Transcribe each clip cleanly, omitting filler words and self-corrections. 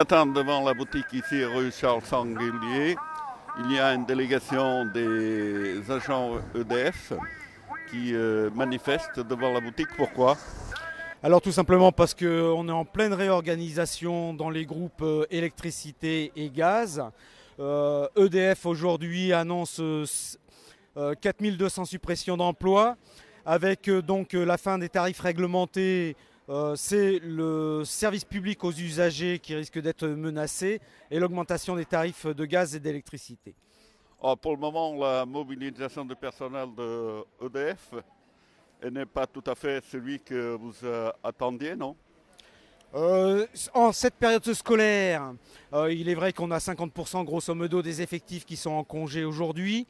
Attends, devant la boutique ici, rue Charles Sanguilier, il y a une délégation des agents EDF qui manifestent devant la boutique. Pourquoi? Alors tout simplement parce qu'on est en pleine réorganisation dans les groupes électricité et gaz. EDF aujourd'hui annonce 4200 suppressions d'emplois avec donc la fin des tarifs réglementés. C'est le service public aux usagers qui risque d'être menacé et l'augmentation des tarifs de gaz et d'électricité. Pour le moment, la mobilisation du personnel de EDF n'est pas tout à fait celui que vous attendiez, non? En cette période scolaire, il est vrai qu'on a 50% grosso modo des effectifs qui sont en congé aujourd'hui.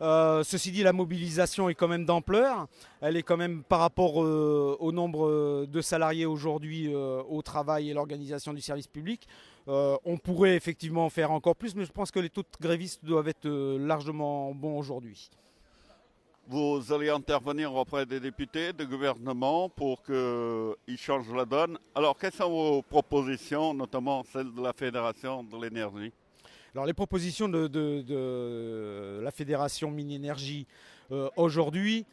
Ceci dit, la mobilisation est quand même d'ampleur. Elle est quand même par rapport au nombre de salariés aujourd'hui au travail et l'organisation du service public. On pourrait effectivement faire encore plus, mais je pense que les taux de grévistes doivent être largement bons aujourd'hui. Vous allez intervenir auprès des députés, du gouvernement pour qu'ils changent la donne. Alors, quelles sont vos propositions, notamment celles de la Fédération de l'énergie? Alors les propositions de la Fédération Mines-Énergie aujourd'hui,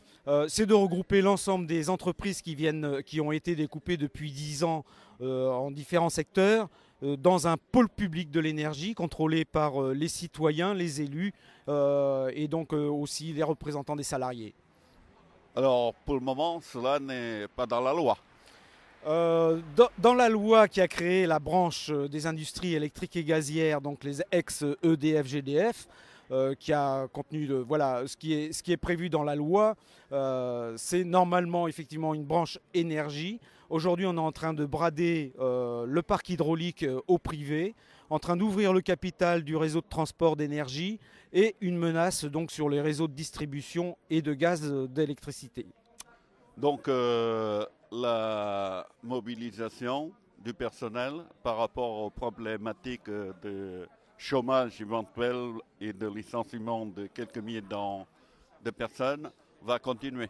c'est de regrouper l'ensemble des entreprises qui ont été découpées depuis 10 ans en différents secteurs dans un pôle public de l'énergie contrôlé par les citoyens, les élus et donc aussi les représentants des salariés. Alors pour le moment, cela n'est pas dans la loi. Dans la loi qui a créé la branche des industries électriques et gazières, donc les ex-EDF-GDF, qui a contenu voilà, ce qui est prévu dans la loi, c'est normalement effectivement une branche énergie. Aujourd'hui, on est en train de brader le parc hydraulique au privé, en train d'ouvrir le capital du réseau de transport d'énergie et une menace donc sur les réseaux de distribution et de gaz d'électricité. Donc la mobilisation du personnel par rapport aux problématiques de chômage éventuel et de licenciement de quelques milliers de personnes va continuer.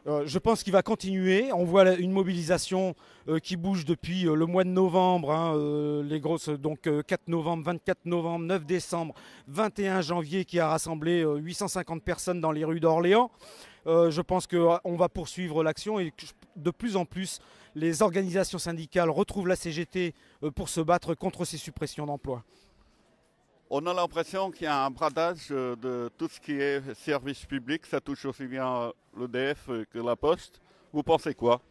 Je pense qu'il va continuer. On voit une mobilisation qui bouge depuis le mois de novembre, les grosses, donc 4 novembre, 24 novembre, 9 décembre, 21 janvier qui a rassemblé 850 personnes dans les rues d'Orléans. Je pense qu'on va poursuivre l'action et que de plus en plus les organisations syndicales retrouvent la CGT pour se battre contre ces suppressions d'emplois. On a l'impression qu'il y a un bradage de tout ce qui est service public. Ça touche aussi bien l'EDF que la Poste. Vous pensez quoi?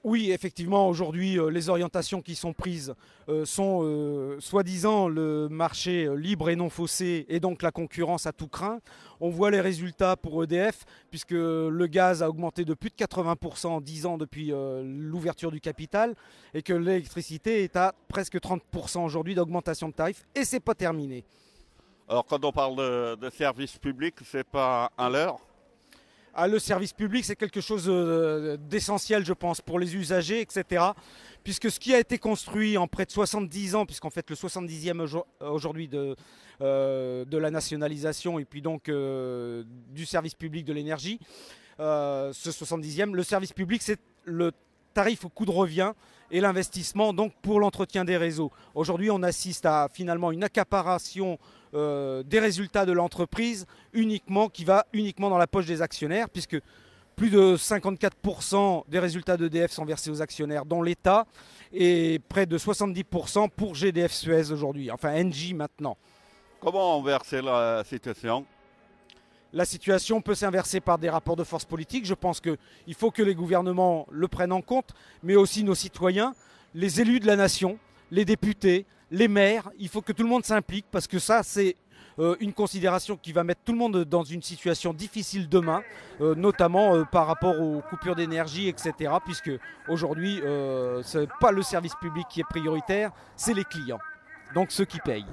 Oui, effectivement, aujourd'hui, les orientations qui sont prises sont soi-disant le marché libre et non faussé et donc la concurrence à tout crin. On voit les résultats pour EDF puisque le gaz a augmenté de plus de 80% en 10 ans depuis l'ouverture du capital et que l'électricité est à presque 30% aujourd'hui d'augmentation de tarifs et c'est pas terminé. Alors quand on parle de service public, c'est pas un leurre? Le service public, c'est quelque chose d'essentiel, je pense, pour les usagers, etc. Puisque ce qui a été construit en près de 70 ans, puisqu'en fait le 70e aujourd'hui de la nationalisation et puis donc du service public de l'énergie, ce 70e, le service public, c'est le tarif au coût de revient et l'investissement donc pour l'entretien des réseaux. Aujourd'hui, on assiste à finalement une accaparation des résultats de l'entreprise qui va uniquement dans la poche des actionnaires, puisque plus de 54% des résultats d'EDF sont versés aux actionnaires, dont l'État, et près de 70% pour GDF Suez aujourd'hui, enfin Engie maintenant. Comment inverser la situation? La situation peut s'inverser par des rapports de force politique. Je pense qu'il faut que les gouvernements le prennent en compte, mais aussi nos citoyens, les élus de la nation, les députés, les maires. Il faut que tout le monde s'implique parce que ça, c'est une considération qui va mettre tout le monde dans une situation difficile demain, notamment par rapport aux coupures d'énergie, etc. Puisque aujourd'hui, ce n'est pas le service public qui est prioritaire, c'est les clients, donc ceux qui payent.